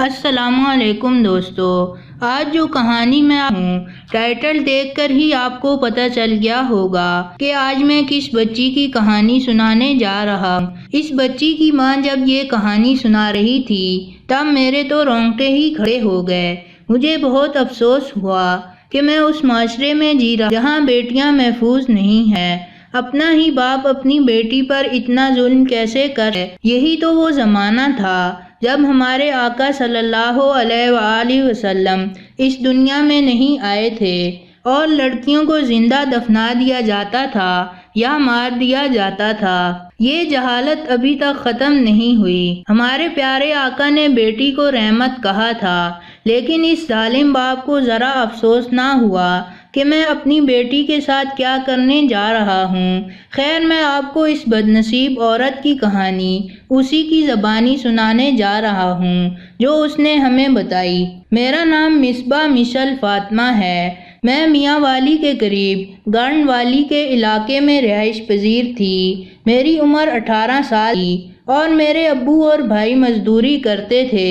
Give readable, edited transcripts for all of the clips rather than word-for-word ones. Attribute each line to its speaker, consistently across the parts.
Speaker 1: السلام علیکم دوستو، آج جو کہانی میں ٹائٹل دیکھ کر ہی آپ کو پتہ چل گیا ہوگا کہ آج میں کس بچی کی کہانی سنانے جا رہا ہوں۔ اس بچی کی ماں جب یہ کہانی سنا رہی تھی تب میرے تو رونگٹے ہی کھڑے ہو گئے۔ مجھے بہت افسوس ہوا کہ میں اس معاشرے میں جی رہا جہاں بیٹیاں محفوظ نہیں ہیں۔ اپنا ہی باپ اپنی بیٹی پر اتنا ظلم کیسے کر ہے؟ یہی تو وہ زمانہ تھا جب ہمارے آقا صلی اللہ علیہ وآلہ وسلم اس دنیا میں نہیں آئے تھے اور لڑکیوں کو زندہ دفنا دیا جاتا تھا یا مار دیا جاتا تھا۔ یہ جہالت ابھی تک ختم نہیں ہوئی۔ ہمارے پیارے آقا نے بیٹی کو رحمت کہا تھا، لیکن اس ظالم باپ کو ذرا افسوس نہ ہوا کہ میں اپنی بیٹی کے ساتھ کیا کرنے جا رہا ہوں۔ خیر، میں آپ کو اس بدنصیب عورت کی کہانی اسی کی زبانی سنانے جا رہا ہوں جو اس نے ہمیں بتائی۔ میرا نام مصباح مشل فاطمہ ہے۔ میں میاں والی کے قریب گرن والی کے علاقے میں رہائش پذیر تھی۔ میری عمر 18 سال تھی اور میرے ابو اور بھائی مزدوری کرتے تھے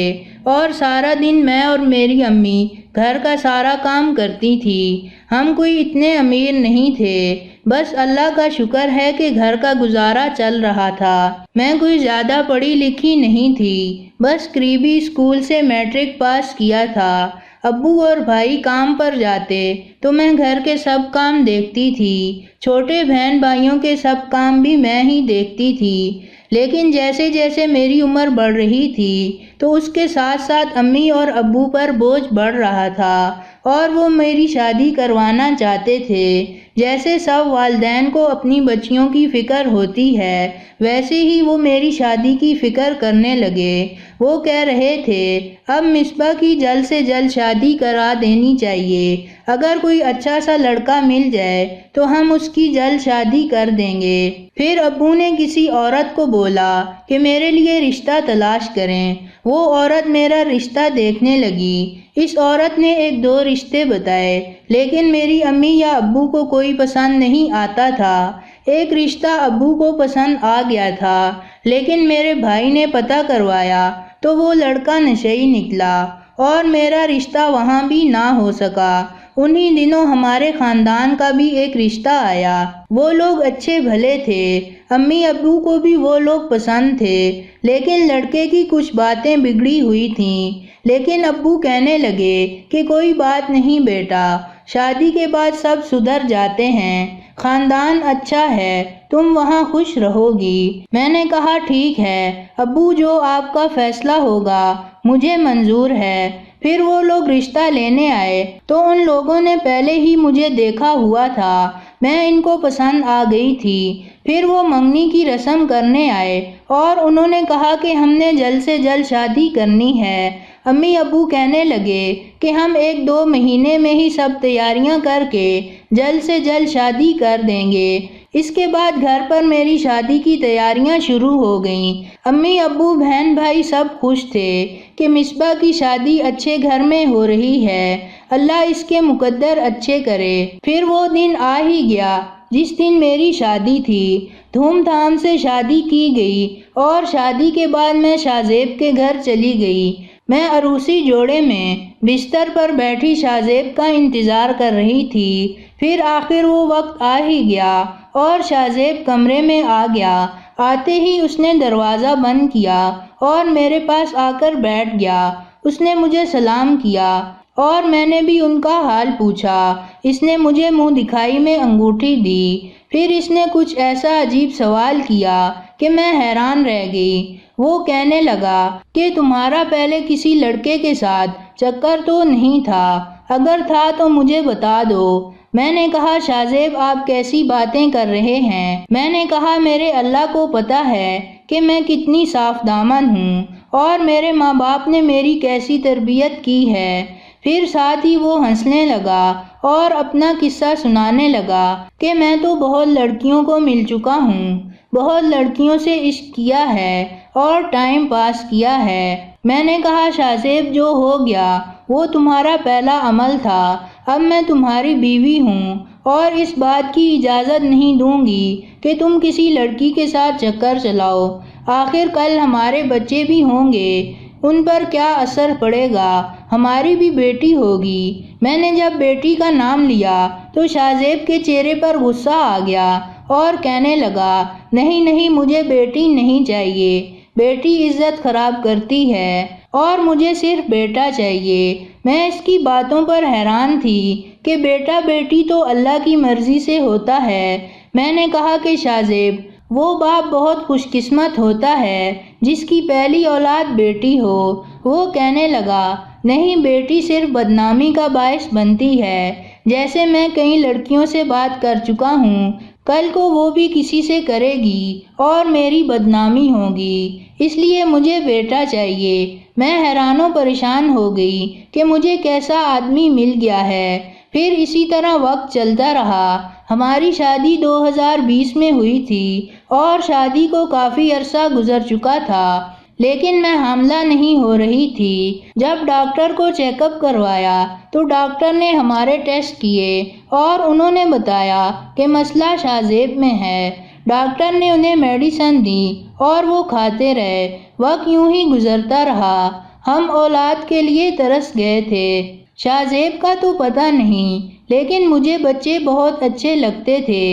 Speaker 1: اور سارا دن میں اور میری امی گھر کا سارا کام کرتی تھی۔ ہم کوئی اتنے امیر نہیں تھے، بس اللہ کا شکر ہے کہ گھر کا گزارا چل رہا تھا۔ میں کوئی زیادہ پڑھی لکھی نہیں تھی، بس قریبی اسکول سے میٹرک پاس کیا تھا۔ ابو اور بھائی کام پر جاتے تو میں گھر کے سب کام دیکھتی تھی۔ چھوٹے بہن بھائیوں کے سب کام بھی میں ہی دیکھتی تھی، لیکن جیسے جیسے میری عمر بڑھ رہی تھی تو اس کے ساتھ ساتھ امی اور ابو پر بوجھ بڑھ رہا تھا اور وہ میری شادی کروانا چاہتے تھے۔ جیسے سب والدین کو اپنی بچیوں کی فکر ہوتی ہے، ویسے ہی وہ میری شادی کی فکر کرنے لگے۔ وہ کہہ رہے تھے اب مصباح کی جلد سے جلد شادی کرا دینی چاہیے۔ اگر کوئی اچھا سا لڑکا مل جائے تو ہم اس کی جلد شادی کر دیں گے۔ پھر ابو نے کسی عورت کو بولا کہ میرے لیے رشتہ تلاش کریں۔ وہ عورت میرا رشتہ دیکھنے لگی۔ اس عورت نے 1-2 رشتے بتائے، لیکن میری امی یا ابو کو کوئی پسند نہیں آتا تھا۔ ایک رشتہ ابو کو پسند آ گیا تھا، لیکن میرے بھائی نے پتہ کروایا تو وہ لڑکا نشئی نکلا اور میرا رشتہ وہاں بھی نہ ہو سکا۔ انہی دنوں ہمارے خاندان کا بھی ایک رشتہ آیا۔ وہ لوگ اچھے بھلے تھے، امی ابو کو بھی وہ لوگ پسند تھے، لیکن لڑکے کی کچھ باتیں بگڑی ہوئی تھیں۔ لیکن ابو کہنے لگے کہ کوئی بات نہیں بیٹا، شادی کے بعد سب سدھر جاتے ہیں، خاندان اچھا ہے، تم وہاں خوش رہو گی۔ میں نے کہا ٹھیک ہے ابو، جو آپ کا فیصلہ ہوگا مجھے منظور ہے۔ پھر وہ لوگ رشتہ لینے آئے تو ان لوگوں نے پہلے ہی مجھے دیکھا ہوا تھا، میں ان کو پسند آ گئی تھی۔ پھر وہ منگنی کی رسم کرنے آئے اور انہوں نے کہا کہ ہم نے جلد سے جلد شادی کرنی ہے۔ امی ابو کہنے لگے کہ ہم 1-2 مہینے میں ہی سب تیاریاں کر کے جلد سے جلد شادی کر دیں گے۔ اس کے بعد گھر پر میری شادی کی تیاریاں شروع ہو گئیں۔ امی ابو بہن بھائی سب خوش تھے کہ مصباح کی شادی اچھے گھر میں ہو رہی ہے، اللہ اس کے مقدر اچھے کرے۔ پھر وہ دن آ ہی گیا جس دن میری شادی تھی۔ دھوم دھام سے شادی کی گئی اور شادی کے بعد میں شاہ زیب کے گھر چلی گئی۔ میں عروسی جوڑے میں بستر پر بیٹھی شاہ زیب کا انتظار کر رہی تھی۔ پھر آخر وہ وقت آ ہی گیا اور شاہ زیب کمرے میں آ گیا۔ آتے ہی اس نے دروازہ بند کیا اور میرے پاس آ کر بیٹھ گیا۔ اس نے مجھے سلام کیا اور میں نے بھی ان کا حال پوچھا۔ اس نے مجھے منہ دکھائی میں انگوٹھی دی۔ پھر اس نے کچھ ایسا عجیب سوال کیا کہ میں حیران رہ گئی۔ وہ کہنے لگا کہ تمہارا پہلے کسی لڑکے کے ساتھ چکر تو نہیں تھا؟ اگر تھا تو مجھے بتا دو۔ میں نے کہا شاہ زیب آپ کیسی باتیں کر رہے ہیں؟ میں نے کہا میرے اللہ کو پتہ ہے کہ میں کتنی صاف دامن ہوں اور میرے ماں باپ نے میری کیسی تربیت کی ہے۔ پھر ساتھ ہی وہ ہنسنے لگا اور اپنا قصہ سنانے لگا کہ میں تو بہت لڑکیوں کو مل چکا ہوں، بہت لڑکیوں سے عشق کیا ہے اور ٹائم پاس کیا ہے۔ میں نے کہا شاہ زیب جو ہو گیا وہ تمہارا پہلا عمل تھا، اب میں تمہاری بیوی ہوں اور اس بات کی اجازت نہیں دوں گی کہ تم کسی لڑکی کے ساتھ چکر چلاؤ۔ آخر کل ہمارے بچے بھی ہوں گے۔ ان پر کیا اثر پڑے گا، ہماری بھی بیٹی ہوگی۔ میں نے جب بیٹی کا نام لیا تو شاہ زیب کے چہرے پر غصہ آ گیا اور کہنے لگا، نہیں نہیں، مجھے بیٹی نہیں چاہیے، بیٹی عزت خراب کرتی ہے اور مجھے صرف بیٹا چاہیے۔ میں اس کی باتوں پر حیران تھی کہ بیٹا بیٹی تو اللہ کی مرضی سے ہوتا ہے۔ میں نے کہا کہ شاہ زیب، وہ باپ بہت خوش قسمت ہوتا ہے جس کی پہلی اولاد بیٹی ہو۔ وہ کہنے لگا، نہیں، بیٹی صرف بدنامی کا باعث بنتی ہے۔ جیسے میں کئی لڑکیوں سے بات کر چکا ہوں، کل کو وہ بھی کسی سے کرے گی اور میری بدنامی ہوگی، اس لیے مجھے بیٹا چاہیے۔ میں حیران و پریشان ہو گئی کہ مجھے کیسا آدمی مل گیا ہے۔ پھر اسی طرح وقت چلتا رہا۔ ہماری شادی 2020 میں ہوئی تھی اور شادی کو کافی عرصہ گزر چکا تھا، لیکن میں حاملہ نہیں ہو رہی تھی۔ جب ڈاکٹر کو چیک اپ کروایا تو ڈاکٹر نے ہمارے ٹیسٹ کیے اور انہوں نے بتایا کہ مسئلہ شاہ زیب میں ہے۔ ڈاکٹر نے انہیں میڈیسن دی اور وہ کھاتے رہے۔ وقت یوں ہی گزرتا رہا۔ ہم اولاد کے لیے ترس گئے تھے۔ شاہ زیب کا تو پتہ نہیں، لیکن مجھے بچے بہت اچھے لگتے تھے،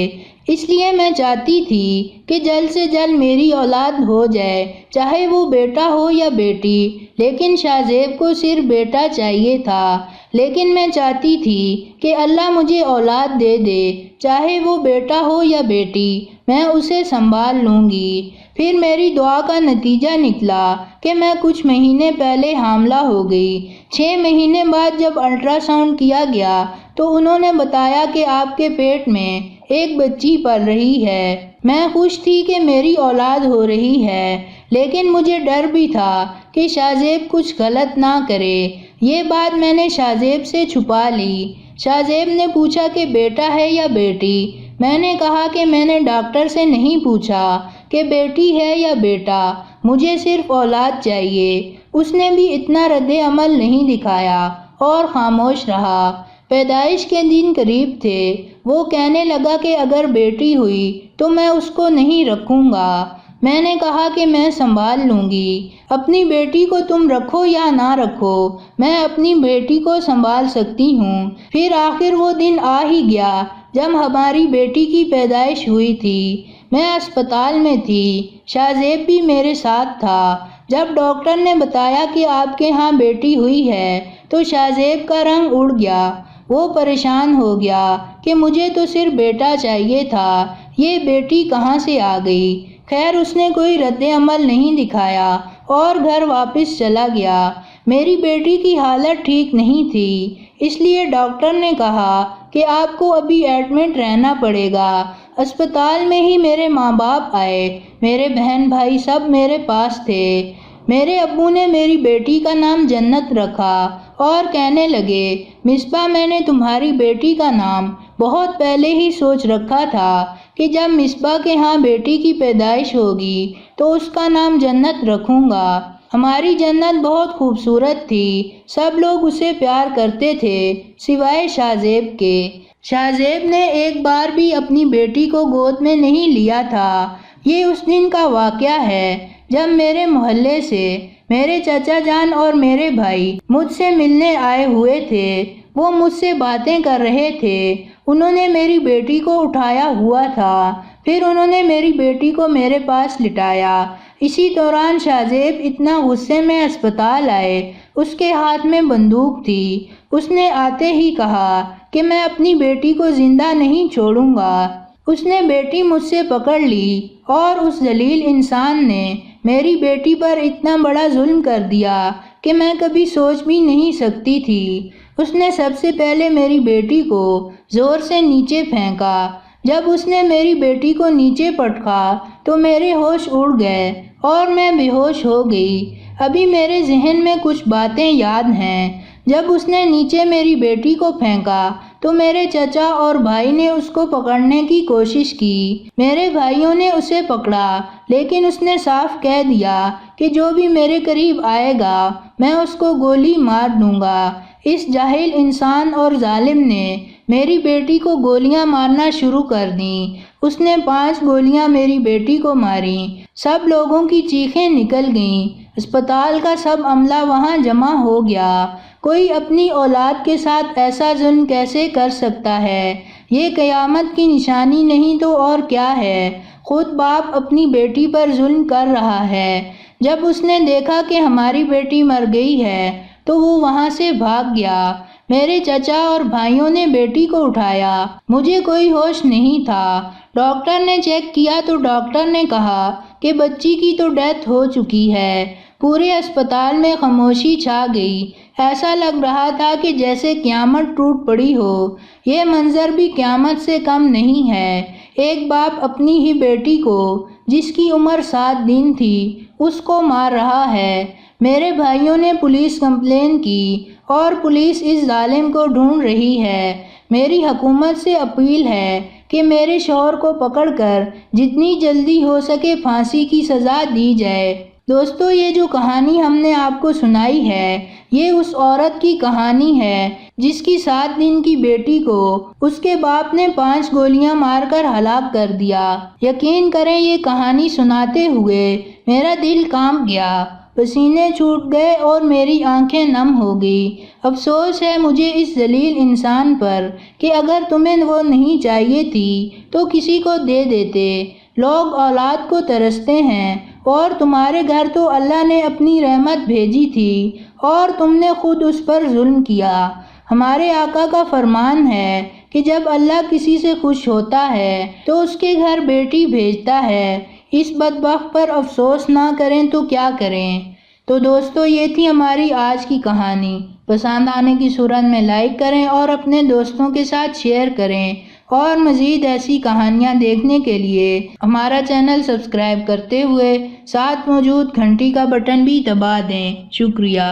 Speaker 1: اس لیے میں چاہتی تھی کہ جلد سے جلد میری اولاد ہو جائے، چاہے وہ بیٹا ہو یا بیٹی۔ لیکن شاہ زیب کو صرف بیٹا چاہیے تھا، لیکن میں چاہتی تھی کہ اللہ مجھے اولاد دے دے، چاہے وہ بیٹا ہو یا بیٹی، میں اسے سنبھال لوں گی۔ پھر میری دعا کا نتیجہ نکلا کہ میں کچھ مہینے پہلے حاملہ ہو گئی۔ 6 مہینے بعد جب الٹرا ساؤنڈ کیا گیا تو انہوں نے بتایا کہ آپ کے پیٹ میں ایک بچی پل رہی ہے۔ میں خوش تھی کہ میری اولاد ہو رہی ہے، لیکن مجھے ڈر بھی تھا کہ شاہ زیب کچھ غلط نہ کرے۔ یہ بات میں نے شاہ زیب سے چھپا لی۔ شاہ زیب نے پوچھا کہ بیٹا ہے یا بیٹی؟ میں نے کہا کہ میں نے ڈاکٹر سے نہیں پوچھا کہ بیٹی ہے یا بیٹا، مجھے صرف اولاد چاہیے۔ اس نے بھی اتنا رد عمل نہیں دکھایا اور خاموش رہا۔ پیدائش کے دن قریب تھے۔ وہ کہنے لگا کہ اگر بیٹی ہوئی تو میں اس کو نہیں رکھوں گا۔ میں نے کہا کہ میں سنبھال لوں گی، اپنی بیٹی کو تم رکھو یا نہ رکھو، میں اپنی بیٹی کو سنبھال سکتی ہوں۔ پھر آخر وہ دن آ ہی گیا جب ہماری بیٹی کی پیدائش ہوئی تھی۔ میں اسپتال میں تھی، شاہ زیب بھی میرے ساتھ تھا۔ جب ڈاکٹر نے بتایا کہ آپ کے ہاں بیٹی ہوئی ہے تو شاہ زیب کا رنگ اڑ گیا۔ وہ پریشان ہو گیا کہ مجھے تو صرف بیٹا چاہیے تھا، یہ بیٹی کہاں سے آ گئی؟ خیر، اس نے کوئی رد عمل نہیں دکھایا اور گھر واپس چلا گیا۔ میری بیٹی کی حالت ٹھیک نہیں تھی، اس لیے ڈاکٹر نے کہا کہ آپ کو ابھی ایڈمٹ رہنا پڑے گا۔ اسپتال میں ہی میرے ماں باپ آئے، میرے بہن بھائی سب میرے پاس تھے۔ میرے ابو نے میری بیٹی کا نام جنت رکھا اور کہنے لگے، مصباح، میں نے تمہاری بیٹی کا نام بہت پہلے ہی سوچ رکھا تھا کہ جب مصباح کے ہاں بیٹی کی پیدائش ہوگی تو اس کا نام جنت رکھوں گا۔ ہماری جنت بہت خوبصورت تھی، سب لوگ اسے پیار کرتے تھے سوائے شاہ زیب کے۔ شاہ زیب نے ایک بار بھی اپنی بیٹی کو گود میں نہیں لیا تھا۔ یہ اس دن کا واقعہ ہے جب میرے محلے سے میرے چچا جان اور میرے بھائی مجھ سے ملنے آئے ہوئے تھے۔ وہ مجھ سے باتیں کر رہے تھے۔ انہوں نے میری بیٹی کو اٹھایا ہوا تھا، پھر انہوں نے میری بیٹی کو میرے پاس لٹایا۔ اسی دوران شاہ زیب اتنا غصے میں اسپتال آئے، اس کے ہاتھ میں بندوق تھی۔ اس نے آتے ہی کہا کہ میں اپنی بیٹی کو زندہ نہیں چھوڑوں گا۔ اس نے بیٹی مجھ سے پکڑ لی اور اس ذلیل انسان نے میری بیٹی پر اتنا بڑا ظلم کر دیا کہ میں کبھی سوچ بھی نہیں سکتی تھی۔ اس نے سب سے پہلے میری بیٹی کو زور سے نیچے پھینکا۔ جب اس نے میری بیٹی کو نیچے پٹکا تو میرے ہوش اڑ گئے اور میں بے ہوش ہو گئی۔ ابھی میرے ذہن میں کچھ باتیں یاد ہیں۔ جب اس نے نیچے میری بیٹی کو پھینکا تو میرے چچا اور بھائی نے اس کو پکڑنے کی کوشش کی۔ میرے بھائیوں نے اسے پکڑا، لیکن اس نے صاف کہہ دیا کہ جو بھی میرے قریب آئے گا میں اس کو گولی مار دوں گا۔ اس جاہل انسان اور ظالم نے میری بیٹی کو گولیاں مارنا شروع کر دیں۔ اس نے 5 گولیاں میری بیٹی کو ماریں۔ سب لوگوں کی چیخیں نکل گئیں۔ اسپتال کا سب عملہ وہاں جمع ہو گیا۔ کوئی اپنی اولاد کے ساتھ ایسا ظلم کیسے کر سکتا ہے؟ یہ قیامت کی نشانی نہیں تو اور کیا ہے؟ خود باپ اپنی بیٹی پر ظلم کر رہا ہے۔ جب اس نے دیکھا کہ ہماری بیٹی مر گئی ہے تو وہ وہاں سے بھاگ گیا۔ میرے چچا اور بھائیوں نے بیٹی کو اٹھایا۔ مجھے کوئی ہوش نہیں تھا۔ ڈاکٹر نے چیک کیا تو ڈاکٹر نے کہا کہ بچی کی تو ڈیتھ ہو چکی ہے۔ پورے اسپتال میں خاموشی چھا گئی۔ ایسا لگ رہا تھا کہ جیسے قیامت ٹوٹ پڑی ہو۔ یہ منظر بھی قیامت سے کم نہیں ہے۔ ایک باپ اپنی ہی بیٹی کو، جس کی عمر 7 دن تھی، اس کو مار رہا ہے۔ میرے بھائیوں نے پولیس کمپلین کی اور پولیس اس ظالم کو ڈھونڈ رہی ہے۔ میری حکومت سے اپیل ہے کہ میرے شوہر کو پکڑ کر جتنی جلدی ہو سکے پھانسی کی سزا دی جائے۔ دوستو، یہ جو کہانی ہم نے آپ کو سنائی ہے، یہ اس عورت کی کہانی ہے جس کی 7 دن کی بیٹی کو اس کے باپ نے 5 گولیاں مار کر ہلاک کر دیا۔ یقین کریں یہ کہانی سناتے ہوئے میرا دل کانپ گیا، پسینے چھوٹ گئے اور میری آنکھیں نم ہو گئی۔ افسوس ہے مجھے اس ذلیل انسان پر کہ اگر تمہیں وہ نہیں چاہیے تھی تو کسی کو دے دیتے۔ لوگ اولاد کو ترستے ہیں اور تمہارے گھر تو اللہ نے اپنی رحمت بھیجی تھی اور تم نے خود اس پر ظلم کیا۔ ہمارے آقا کا فرمان ہے کہ جب اللہ کسی سے خوش ہوتا ہے تو اس کے گھر بیٹی بھیجتا ہے۔ اس بدبخت پر افسوس نہ کریں تو کیا کریں؟ تو دوستو، یہ تھی ہماری آج کی کہانی۔ پسند آنے کی صورت میں لائک کریں اور اپنے دوستوں کے ساتھ شیئر کریں، اور مزید ایسی کہانیاں دیکھنے کے لیے ہمارا چینل سبسکرائب کرتے ہوئے ساتھ موجود گھنٹی کا بٹن بھی دبا دیں۔ شکریہ۔